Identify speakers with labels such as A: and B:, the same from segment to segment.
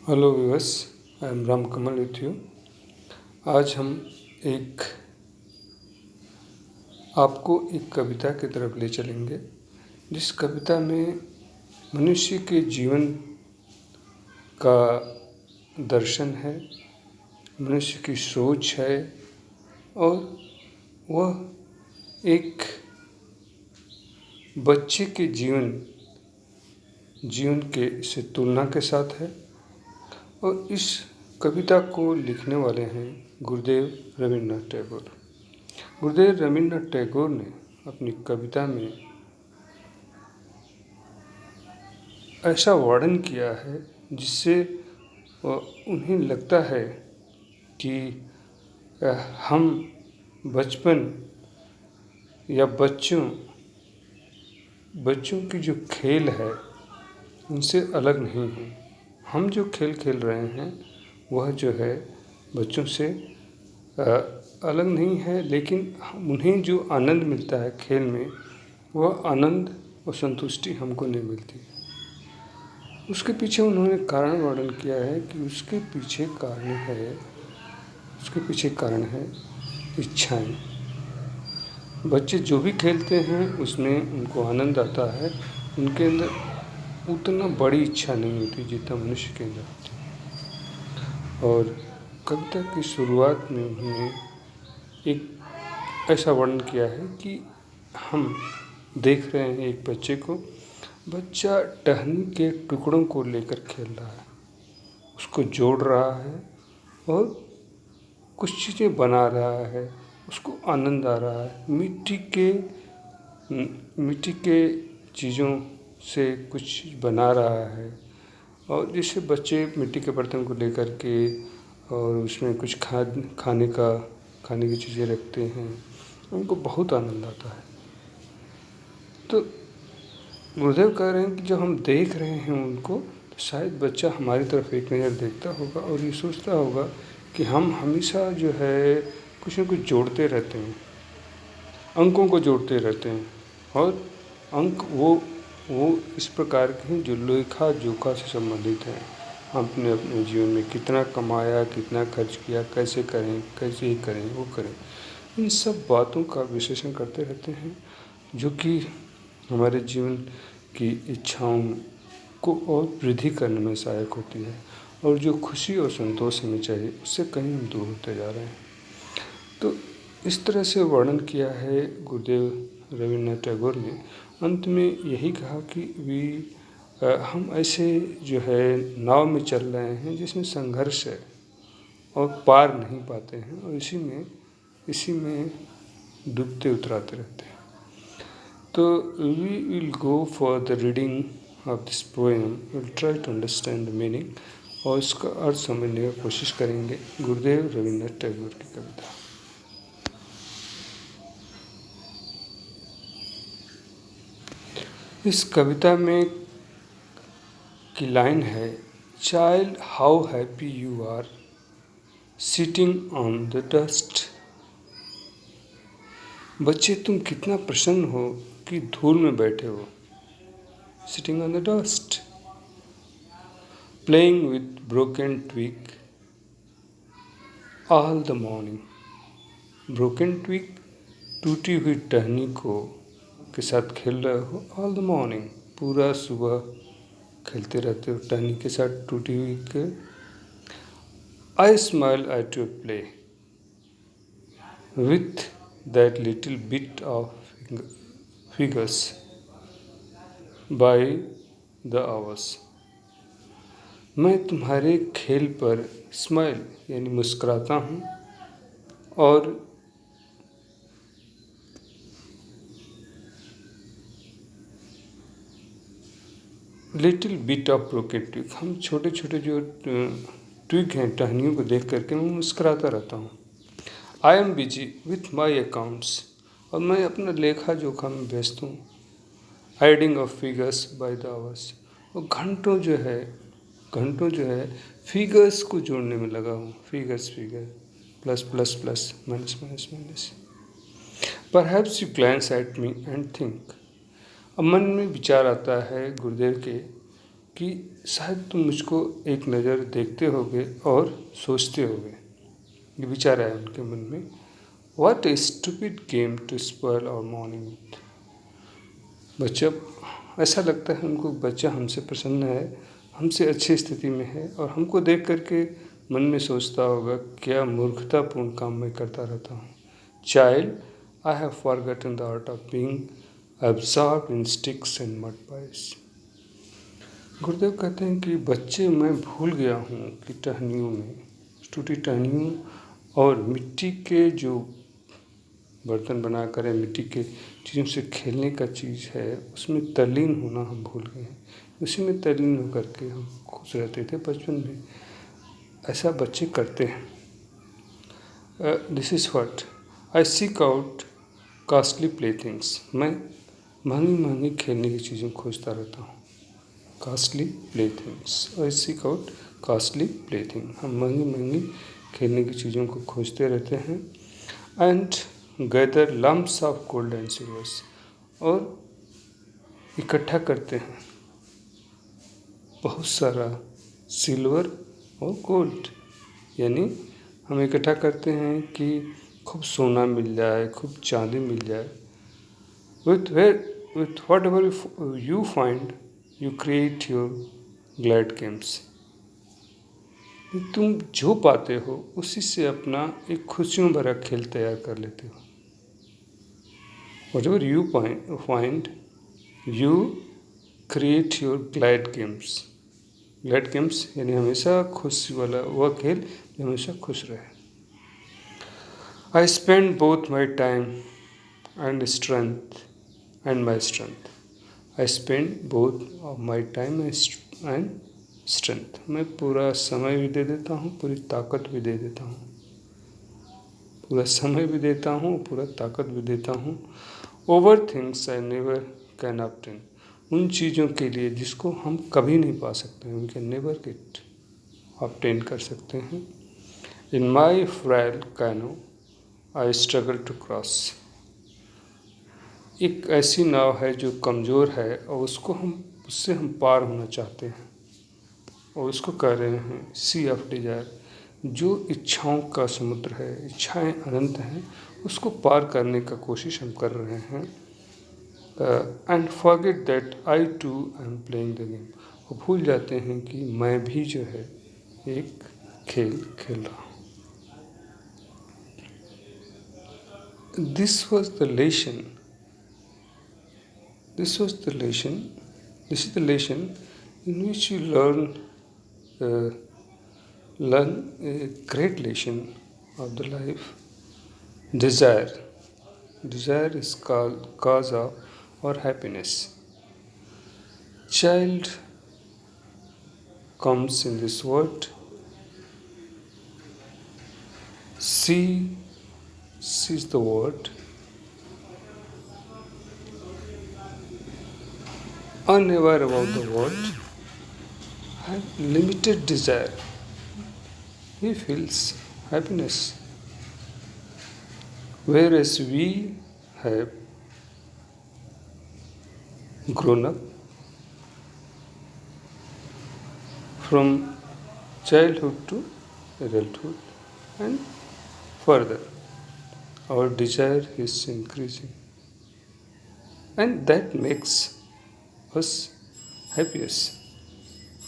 A: Hello viewers, I am Ram Kamal with you. आज हम एक आपको एक कविता की तरफ ले चलेंगे, जिस कविता में मनुष्य के जीवन का दर्शन है, मनुष्य की सोच है और वह एक बच्चे के जीवन के से तुलना के साथ है। और इस कविता को लिखने वाले हैं गुरुदेव रवींद्रनाथ टैगोर। गुरुदेव रवींद्रनाथ टैगोर ने अपनी कविता में ऐसा वर्णन किया है जिससे उन्हें लगता है कि हम बचपन या बच्चों की जो खेल है उनसे अलग नहीं है। हम जो खेल खेल रहे हैं वह जो है बच्चों से अलग नहीं है, लेकिन उन्हें जो आनंद मिलता है खेल में, वह आनंद और संतुष्टि हमको नहीं मिलती। उसके पीछे उन्होंने कारण वर्णन किया है कि उसके पीछे कारण है इच्छाएं। बच्चे जो भी खेलते हैं उसमें उनको आनंद आता है, उनके अंदर उतना बड़ी इच्छा नहीं होती जितना मनुष्य के अंदर होती है। और कविता की शुरुआत में उन्होंने एक ऐसा वर्णन किया है कि हम देख रहे हैं एक बच्चे को, बच्चा टहनी के टुकड़ों को लेकर खेल रहा है, उसको जोड़ रहा है और कुछ चीज़ें बना रहा है, उसको आनंद आ रहा है। मिट्टी के चीज़ों से कुछ बना रहा है। और जैसे बच्चे मिट्टी के बर्तन को लेकर के और उसमें कुछ खाने की चीज़ें रखते हैं, उनको बहुत आनंद आता है। तो गुरुदेव कह रहे हैं कि जब हम देख रहे हैं उनको, तो शायद बच्चा हमारी तरफ एक नज़र देखता होगा और ये सोचता होगा कि हम हमेशा जो है कुछ न कुछ जोड़ते रहते हैं, अंकों को जोड़ते रहते हैं। और अंक वो इस प्रकार के हैं जो लेखा जोखा से संबंधित हैं। हमने अपने जीवन में कितना कमाया, कितना खर्च किया, कैसे करें, कैसे ही करें, वो करें, इन सब बातों का विश्लेषण करते रहते हैं, जो कि हमारे जीवन की इच्छाओं को और वृद्धि करने में सहायक होती है। और जो खुशी और संतोष हमें चाहिए उससे कहीं हम दूर होते जा रहे हैं। तो इस तरह से वर्णन किया है गुरुदेव रवींद्रनाथ टैगोर ने। अंत में यही कहा कि हम ऐसे जो है नाव में चल रहे हैं जिसमें संघर्ष है और पार नहीं पाते हैं, और इसी में डूबते उतराते रहते हैं। तो we will go for the reading of this poem, will try to understand the meaning, और इसका अर्थ समझने की कोशिश करेंगे। गुरुदेव रवींद्रनाथ टैगोर की कविता। इस कविता में की लाइन है, child how happy you are sitting on the dust. बच्चे तुम कितना प्रसन्न हो कि धूल में बैठे हो, sitting on the dust. Playing with broken twig all the morning. Broken twig, टूटी हुई टहनी के साथ खेल रहे हो, ऑल द मॉर्निंग, पूरा सुबह खेलते रहते हो टहनी के साथ टूटी हुई के। I smile at your play with that little bit of figures by the hours. मैं तुम्हारे खेल पर स्माइल यानी मुस्कुराता हूँ और little bit of broken twig, हम छोटे छोटे जो ट्विग हैं टहनियों को देख करके मैं मुस्कुराता रहता हूँ। I am busy with my accounts, और मैं अपना लेखा जोखा में व्यस्त हूँ। Adding of figures by the hours, और घंटों जो है फिगर्स को जोड़ने में लगा हूँ। Figure plus plus plus minus minus minus. Perhaps you glans at me and think, अब मन में विचार आता है गुरुदेव के कि शायद तुम मुझको एक नज़र देखते होगे और सोचते होगे। ये विचार आया उनके मन में, what a stupid game to spoil our morning with. बच्चा, ऐसा लगता है उनको, बच्चा हमसे प्रसन्न है, हमसे अच्छी स्थिति में है और हमको देख करके मन में सोचता होगा क्या मूर्खतापूर्ण काम मैं करता रहता हूँ। Child, I have forgotten the art of being absorbed in sticks and mud pies। गुरुदेव कहते हैं कि बच्चे, मैं भूल गया हूँ कि टहनियों में, टूटी टहनियों और मिट्टी के जो बर्तन बना कर या मिट्टी के चीज़ों से खेलने का चीज़ है, उसमें तल्लीन होना हम भूल गए हैं। उसी में तल्लीन होकर के हम खुश रहते थे बचपन में। ऐसा बच्चे करते हैं। This is what I seek out costly play things. मैं महंगी महंगी खेलने की चीज़ें खोजता रहता हूँ। कॉस्टली प्ले थिंग्स, आई seek out costly play thing. हम महंगी महंगी खेलने की चीज़ों को खोजते रहते हैं। And gather lumps of gold and silvers, और इकट्ठा करते हैं बहुत सारा सिल्वर और गोल्ड। यानी हम इकट्ठा करते हैं कि खूब सोना मिल जाए, खूब चांदी मिल जाए। with whatever you find, you create your glad games। तुम जो पाते हो उसी से अपना एक खुशियों भरा खेल तैयार कर लेते हो। whatever you find, you create your glad games। glad games यानी हमेशा खुशी वाला वह खेल जो हमेशा खुश रहे। I spend both my time and strength and my strength। I spend both of my time and strength। मैं पूरा समय भी दे देता हूँ, पूरी ताकत भी दे देता हूँ। पूरा समय भी देता हूँ, पूरा ताकत भी देता हूँ। Over things I never can obtain. उन चीज़ों के लिए जिसको हम कभी नहीं पा सकते हैं, we can never get obtain कर सकते हैं। In my frail canoe I struggle to cross. एक ऐसी नाव है जो कमज़ोर है और उससे हम पार होना चाहते हैं, और उसको कह रहे हैं सी ऑफ डिज़ायर। जो इच्छाओं का समुद्र है, इच्छाएं अनंत हैं, उसको पार करने का कोशिश हम कर रहे हैं। And forget that I too I am playing the game. और भूल जाते हैं कि मैं भी जो है एक खेल खेल रहा हूँ। This was the lesson. This is the lesson in which you learn a great lesson of the life. Desire. Desire is cause of our happiness. Child comes in this world. Sees the world, unaware about the world, have limited desire. He feels happiness, whereas we have grown up from childhood to adulthood and further. Our desire is increasing, and that makes us happiest.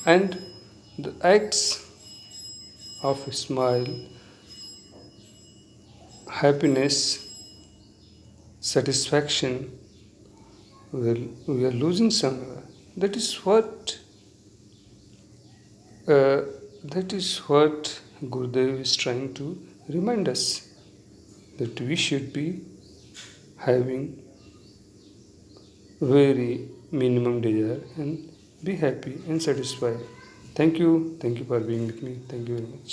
A: And the acts of smile, happiness, satisfaction, we are losing somewhere. That is what Gurudev is trying to remind us, that we should be having very minimum desire and be happy and satisfied. Thank you for being with me. Thank you very much.